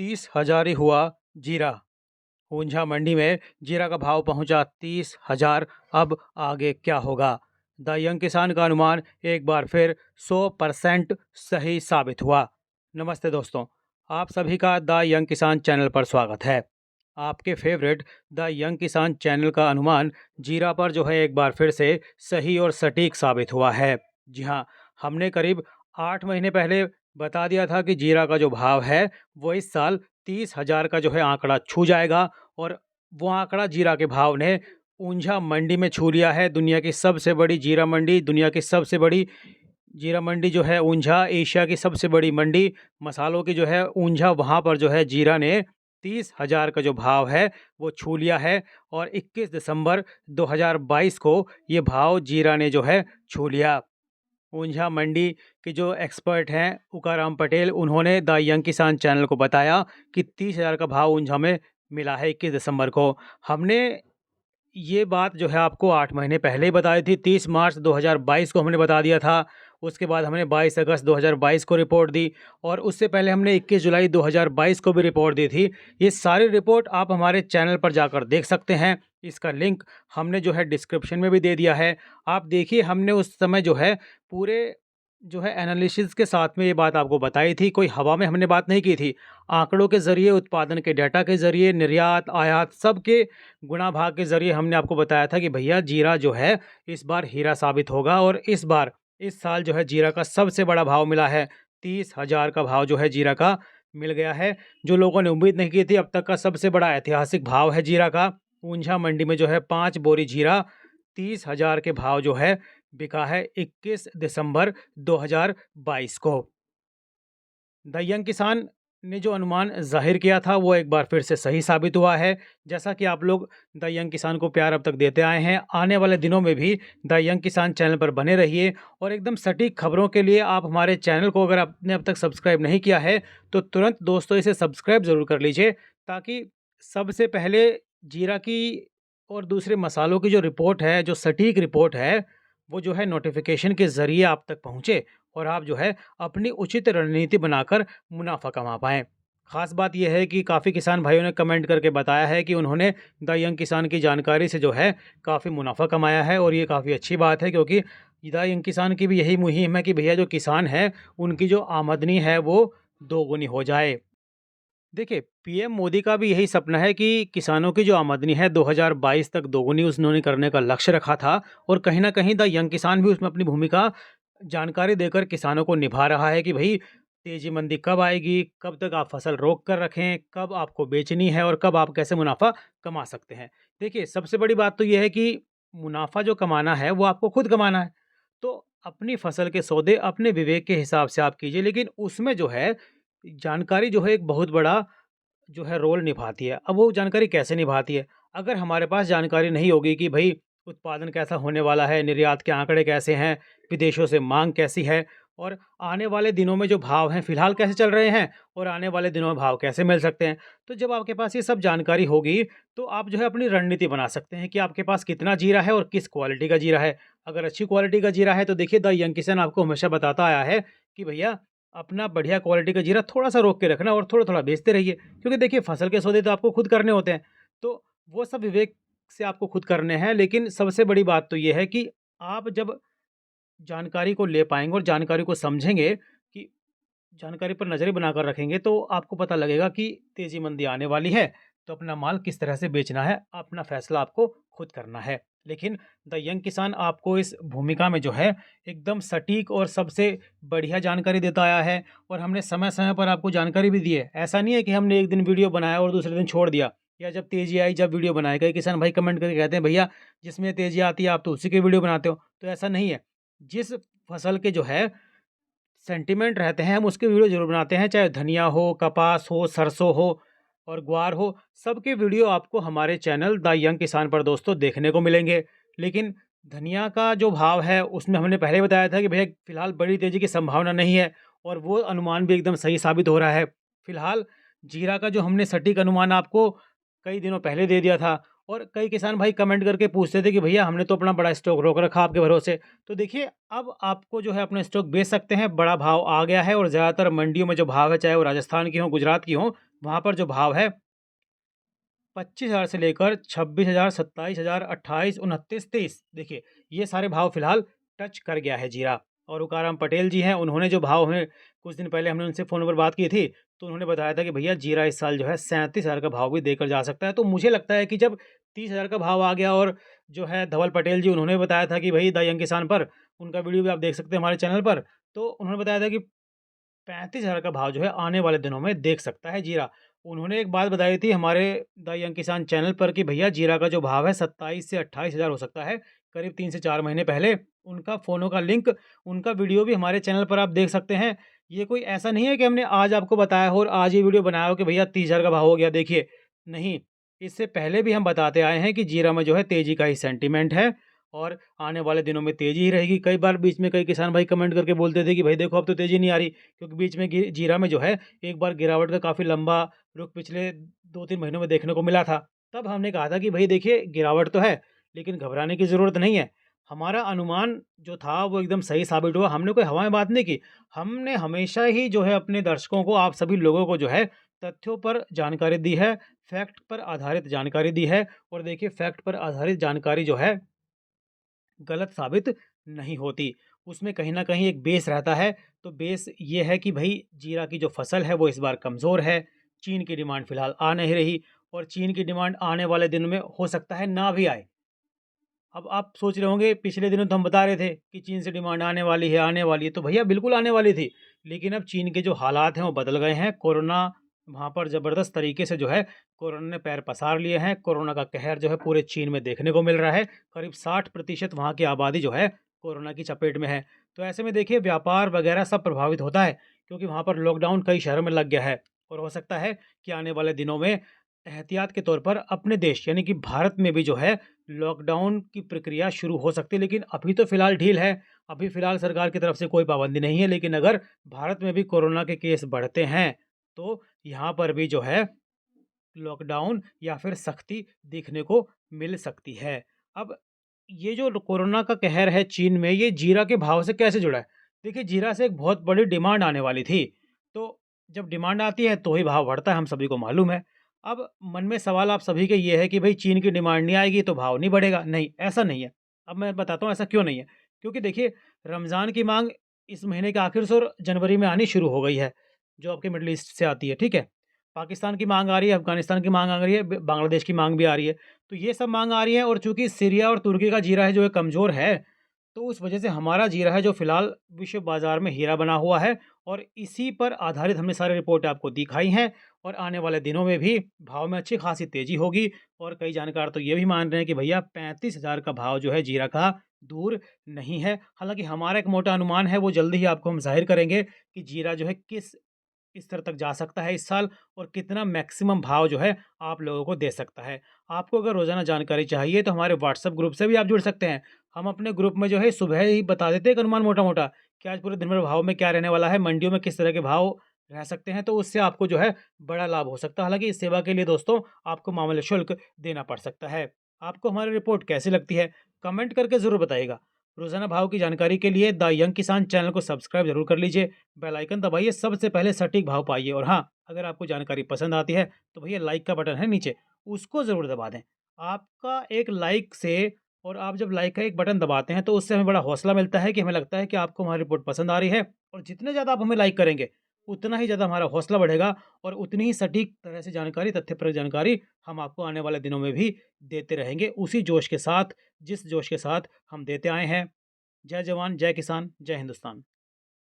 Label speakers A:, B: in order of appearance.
A: 30,000 ही हुआ जीरा। ऊंझा मंडी में जीरा का भाव पहुंचा 30,000। अब आगे क्या होगा? द यंग किसान का अनुमान एक बार फिर 100% सही साबित हुआ। नमस्ते दोस्तों, आप सभी का द यंग किसान चैनल पर स्वागत है। आपके फेवरेट द यंग किसान चैनल का अनुमान जीरा पर जो है एक बार फिर से सही और सटीक साबित हुआ है। जी हाँ, हमने करीब 8 महीने पहले बता दिया था कि जीरा का जो भाव है वो इस साल 30,000 का जो है आंकड़ा छू जाएगा, और वो आंकड़ा जीरा के भाव ने ऊंझा मंडी में छू लिया है। दुनिया की सबसे बड़ी जीरा मंडी, दुनिया की सबसे बड़ी जीरा मंडी जो है ऊंझा, एशिया की सबसे बड़ी मंडी मसालों की जो है ऊंझा, वहाँ पर जो है जीरा ने 30,000 का जो भाव है वो छू लिया है। और 21 दिसंबर 2022 को ये भाव जीरा ने जो है छू लिया। ऊंझा मंडी के जो एक्सपर्ट हैं उकाराम पटेल, उन्होंने द यंग किसान चैनल को बताया कि 30,000 का भाव ऊंझा में मिला है 21 दिसंबर को। हमने ये बात जो है आपको 8 महीने पहले ही बताई थी। 30 मार्च 2022 को हमने बता दिया था। उसके बाद हमने 22 अगस्त 2022 को रिपोर्ट दी, और उससे पहले हमने 21 जुलाई 2022 को भी रिपोर्ट दी थी। ये सारी रिपोर्ट आप हमारे चैनल पर जाकर देख सकते हैं। इसका लिंक हमने जो है डिस्क्रिप्शन में भी दे दिया है। आप देखिए, हमने उस समय जो है पूरे जो है एनालिसिस के साथ में ये बात आपको बताई थी। कोई हवा में हमने बात नहीं की थी। आंकड़ों के ज़रिए, उत्पादन के डाटा के ज़रिए, निर्यात आयात सब के गुणा भाग के ज़रिए हमने आपको बताया था कि भैया जीरा जो है इस बार हीरा साबित होगा। और इस साल जो है जीरा का सबसे बड़ा भाव मिला है। 30,000 का भाव जो है जीरा का मिल गया है, जो लोगों ने उम्मीद नहीं की थी। अब तक का सबसे बड़ा ऐतिहासिक भाव है जीरा का। ऊंझा मंडी में जो है 5 बोरी जीरा 30,000 के भाव जो है बिका है 21 दिसंबर 2022 को। द यंग किसान ने जो अनुमान जाहिर किया था वो एक बार फिर से सही साबित हुआ है। जैसा कि आप लोग द यंग किसान को प्यार अब तक देते आए हैं, आने वाले दिनों में भी द यंग किसान चैनल पर बने रहिए। और एकदम सटीक खबरों के लिए आप हमारे चैनल को, अगर आपने अब तक सब्सक्राइब नहीं किया है तो तुरंत दोस्तों इसे सब्सक्राइब ज़रूर कर लीजिए, ताकि सबसे पहले जीरा की और दूसरे मसालों की जो रिपोर्ट है, जो सटीक रिपोर्ट है, वो जो है नोटिफिकेशन के ज़रिए आप तक पहुँचे, और आप जो है अपनी उचित रणनीति बनाकर मुनाफा कमा पाएँ। ख़ास बात यह है कि काफ़ी किसान भाइयों ने कमेंट करके बताया है कि उन्होंने द यंग किसान की जानकारी से जो है काफ़ी मुनाफा कमाया है, और ये काफ़ी अच्छी बात है, क्योंकि द यंग किसान की भी यही मुहिम है कि भैया जो किसान हैं उनकी जो आमदनी है वो दोगुनी हो जाए। देखिए, पीएम मोदी का भी यही सपना है कि किसानों की जो आमदनी है 2022 तक दोगुनी उन्होंने करने का लक्ष्य रखा था, और कहीं न कहीं द यंग किसान भी उसमें अपनी भूमिका जानकारी देकर किसानों को निभा रहा है कि भई तेजी मंदी कब आएगी, कब तक आप फसल रोक कर रखें, कब आपको बेचनी है, और कब आप कैसे मुनाफ़ा कमा सकते हैं। देखिए, सबसे बड़ी बात तो ये है कि मुनाफ़ा जो कमाना है वो आपको खुद कमाना है। तो अपनी फसल के सौदे अपने विवेक के हिसाब से आप कीजिए, लेकिन उसमें जो है जानकारी जो है एक बहुत बड़ा जो है रोल निभाती है। अब वो जानकारी कैसे निभाती है? अगर हमारे पास जानकारी नहीं होगी कि भई उत्पादन कैसा होने वाला है, निर्यात के आंकड़े कैसे हैं, विदेशों से माँग कैसी है, और आने वाले दिनों में जो भाव हैं फ़िलहाल कैसे चल रहे हैं, और आने वाले दिनों में भाव कैसे मिल सकते हैं। तो जब आपके पास ये सब जानकारी होगी, तो आप जो है अपनी रणनीति बना सकते हैं कि आपके पास कितना जीरा है और किस क्वालिटी का जीरा है। अगर अच्छी क्वालिटी का जीरा है तो देखिए, द यंग किसान आपको हमेशा बताता आया है कि भैया अपना बढ़िया क्वालिटी का जीरा थोड़ा-सा रोक के रखना, और थोड़ा-थोड़ा बेचते रहिए। क्योंकि देखिए, फसल के सौदे तो आपको खुद करने होते हैं, तो वो सब विवेक से आपको खुद करने हैं। लेकिन सबसे बड़ी बात तो ये है कि आप जब जानकारी को ले पाएँगे और जानकारी को समझेंगे, कि जानकारी पर नज़रें बनाकर रखेंगे, तो आपको पता लगेगा कि तेज़ी मंदी आने वाली है, तो अपना माल किस तरह से बेचना है, अपना फ़ैसला आपको खुद करना है। लेकिन द यंग किसान आपको इस भूमिका में जो है एकदम सटीक और सबसे बढ़िया जानकारी देता आया है, और हमने समय-समय पर आपको जानकारी भी दी है। ऐसा नहीं है कि हमने एक दिन वीडियो बनाया और दूसरे दिन छोड़ दिया, या जब तेज़ी आई जब वीडियो बनाए। कई किसान भाई कमेंट करके कहते हैं, भैया जिसमें तेज़ी आती है आप तो उसी की वीडियो बनाते हो। तो ऐसा नहीं है। जिस फसल के जो है सेंटीमेंट रहते हैं, हम उसकी वीडियो ज़रूर बनाते हैं, चाहे धनिया हो, कपास हो, सरसों हो और ग्वार हो, सबके वीडियो आपको हमारे चैनल द यंग किसान पर दोस्तों देखने को मिलेंगे। लेकिन धनिया का जो भाव है उसमें हमने पहले ही बताया था कि भैया फ़िलहाल बड़ी तेज़ी की संभावना नहीं है, और वो अनुमान भी एकदम सही साबित हो रहा है। फ़िलहाल जीरा का जो हमने सटीक अनुमान आपको कई दिनों पहले दे दिया था, और कई किसान भाई कमेंट करके पूछते थे कि भैया हमने तो अपना बड़ा स्टॉक रोक रखा आपके भरोसे। तो देखिए, अब आपको जो है अपना स्टॉक बेच सकते हैं, बड़ा भाव आ गया है, और ज़्यादातर मंडियों में जो भाव है, चाहे वो राजस्थान की हो, गुजरात की हो, वहाँ पर जो भाव है 25,000 से लेकर 26,000, 27,000, 28, 29, 23 देखिए ये सारे भाव फिलहाल टच कर गया है जीरा। और उकाराम पटेल जी हैं, उन्होंने जो भाव हमें कुछ दिन पहले हमने उनसे फ़ोन पर बात की थी, तो उन्होंने बताया था कि भैया जीरा इस साल जो है 37,000 का भाव भी देकर जा सकता है। तो मुझे लगता है कि जब 30,000 का भाव आ गया और जो है धवल पटेल जी उन्होंने बताया था कि भई द यंग किसान पर, उनका वीडियो भी आप देख सकते हैं हमारे चैनल पर, तो उन्होंने बताया था कि 35,000 का भाव जो है आने वाले दिनों में देख सकता है जीरा। उन्होंने एक बात बताई थी हमारे द यंग किसान चैनल पर कि भैया जीरा का जो भाव है 27 से 28,000 हो सकता है, करीब 3 से 4 महीने पहले। उनका फ़ोनो का लिंक, उनका वीडियो भी हमारे चैनल पर आप देख सकते हैं। ये कोई ऐसा नहीं है कि हमने आज आपको बताया हो और आज ये वीडियो बनाया हो कि भैया 30,000 का भाव हो गया देखिए, नहीं। इससे पहले भी हम बताते आए हैं कि जीरा में जो है तेज़ी का ही सेंटीमेंट है और आने वाले दिनों में तेज़ी ही रहेगी। कई बार बीच में कई किसान भाई कमेंट करके बोलते थे कि भाई देखो अब तो तेज़ी नहीं आ रही, क्योंकि बीच में जीरा में जो है एक बार गिरावट का काफ़ी लंबा रुख पिछले 2-3 महीनों में देखने को मिला था। तब हमने कहा था कि भई देखिए गिरावट तो है, लेकिन घबराने की ज़रूरत नहीं है। हमारा अनुमान जो था वो एकदम सही साबित हुआ, हमने कोई हवा में बात नहीं की। हमने हमेशा ही जो है अपने दर्शकों को, आप सभी लोगों को जो है तथ्यों पर जानकारी दी है, फैक्ट पर आधारित जानकारी दी है। और देखिए फैक्ट पर आधारित जानकारी जो है गलत साबित नहीं होती। उसमें कहीं न कहीं एक बेस रहता है, तो बेस ये है कि भई जीरा की जो फ़सल है वो इस बार कमज़ोर है। चीन की डिमांड फ़िलहाल आ नहीं रही और चीन की डिमांड आने वाले दिन में हो सकता है ना भी आए। अब आप सोच रहे होंगे पिछले दिनों तो हम बता रहे थे कि चीन से डिमांड आने वाली है, तो भैया बिल्कुल आने वाली थी। लेकिन अब चीन के जो हालात हैं वो बदल गए हैं। कोरोना वहाँ पर ज़बरदस्त तरीके से जो है कोरोना ने पैर पसार लिए हैं। कोरोना का कहर जो है पूरे चीन में देखने को मिल रहा है। करीब 60% वहाँ की आबादी जो है कोरोना की चपेट में है। तो ऐसे में देखिए व्यापार वगैरह सब प्रभावित होता है, क्योंकि वहाँ पर लॉकडाउन कई शहरों में लग गया है। और हो सकता है कि आने वाले दिनों में एहतियात के तौर पर अपने देश यानी कि भारत में भी जो है लॉकडाउन की प्रक्रिया शुरू हो सकती है, लेकिन अभी तो फ़िलहाल ढील है। अभी फ़िलहाल सरकार की तरफ से कोई पाबंदी नहीं है, लेकिन अगर भारत में भी कोरोना के केस बढ़ते हैं, तो यहाँ पर भी जो है लॉकडाउन या फिर सख्ती देखने को मिल सकती है। अब ये जो कोरोना का कहर है चीन में, ये जीरा के भाव से कैसे जुड़ा है? देखिए, जीरा से एक बहुत बड़ी डिमांड आने वाली थी, तो जब डिमांड आती है तो ही भाव बढ़ता है, हम सभी को मालूम है। अब मन में सवाल आप सभी के ये है कि भई चीन की डिमांड नहीं आएगी तो भाव नहीं बढ़ेगा। नहीं, ऐसा नहीं है। अब मैं बताता हूँ ऐसा क्यों नहीं है। क्योंकि देखिए, रमज़ान की माँग इस महीने के आखिर से और जनवरी में आनी शुरू हो गई है, जो आपके मिडल ईस्ट से आती है, ठीक है? पाकिस्तान की माँग आ रही है, अफ़गानिस्तान की माँग आ रही है, ब बांग्लादेश की माँग भी आ रही है। तो ये सब माँग आ रही है और चूँकि सीरिया और तुर्की का जीरा है जो है कमज़ोर है, तो उस वजह से हमारा जीरा है जो फ़िलहाल विश्व बाज़ार में हीरा बना हुआ है और इसी पर आधारित हमने सारी रिपोर्टें आपको दिखाई हैं। और आने वाले दिनों में भी भाव में अच्छी खासी तेज़ी होगी। और कई जानकार तो ये भी मान रहे हैं कि भैया 35,000 का भाव जो है जीरा का दूर नहीं है। हालाँकि हमारा एक मोटा अनुमान है, वो जल्दी ही आपको हम ज़ाहिर करेंगे कि जीरा जो है किस स्तर तक जा सकता है इस साल और कितना मैक्सिमम भाव जो है आप लोगों को दे सकता है। आपको अगर रोज़ाना जानकारी चाहिए तो हमारे व्हाट्सएप ग्रुप से भी आप जुड़ सकते हैं। हम अपने ग्रुप में जो है सुबह ही बता देते हैं एक अनुमान मोटा-मोटा कि आज पूरे दिन भर भाव में क्या रहने वाला है, मंडियों में किस तरह के भाव रह सकते हैं, तो उससे आपको जो है बड़ा लाभ हो सकता है। हालाँकि इस सेवा के लिए दोस्तों आपको मामूली शुल्क देना पड़ सकता है। आपको हमारी रिपोर्ट कैसी लगती है? कमेंट करके ज़रूर बताइएगा। रोज़ाना भाव की जानकारी के लिए द यंग किसान चैनल को सब्सक्राइब ज़रूर कर लीजिए। बेल आइकन दबाइए, सबसे पहले सटीक भाव पाइए। और हाँ, अगर आपको जानकारी पसंद आती है तो भैया लाइक का बटन है नीचे, उसको ज़रूर दबा दें। आपका एक लाइक से, और आप जब लाइक का एक बटन दबाते हैं तो उससे हमें बड़ा हौसला मिलता है कि हमें लगता है कि आपको हमारी रिपोर्ट पसंद आ रही है। और जितने ज़्यादा आप हमें लाइक करेंगे, उतना ही ज़्यादा हमारा हौसला बढ़ेगा और उतनी ही सटीक तरह से जानकारी, तथ्यपरक जानकारी हम आपको आने वाले दिनों में भी देते रहेंगे, उसी जोश के साथ जिस जोश के साथ हम देते आए हैं। जय जवान, जय किसान, जय हिंदुस्तान।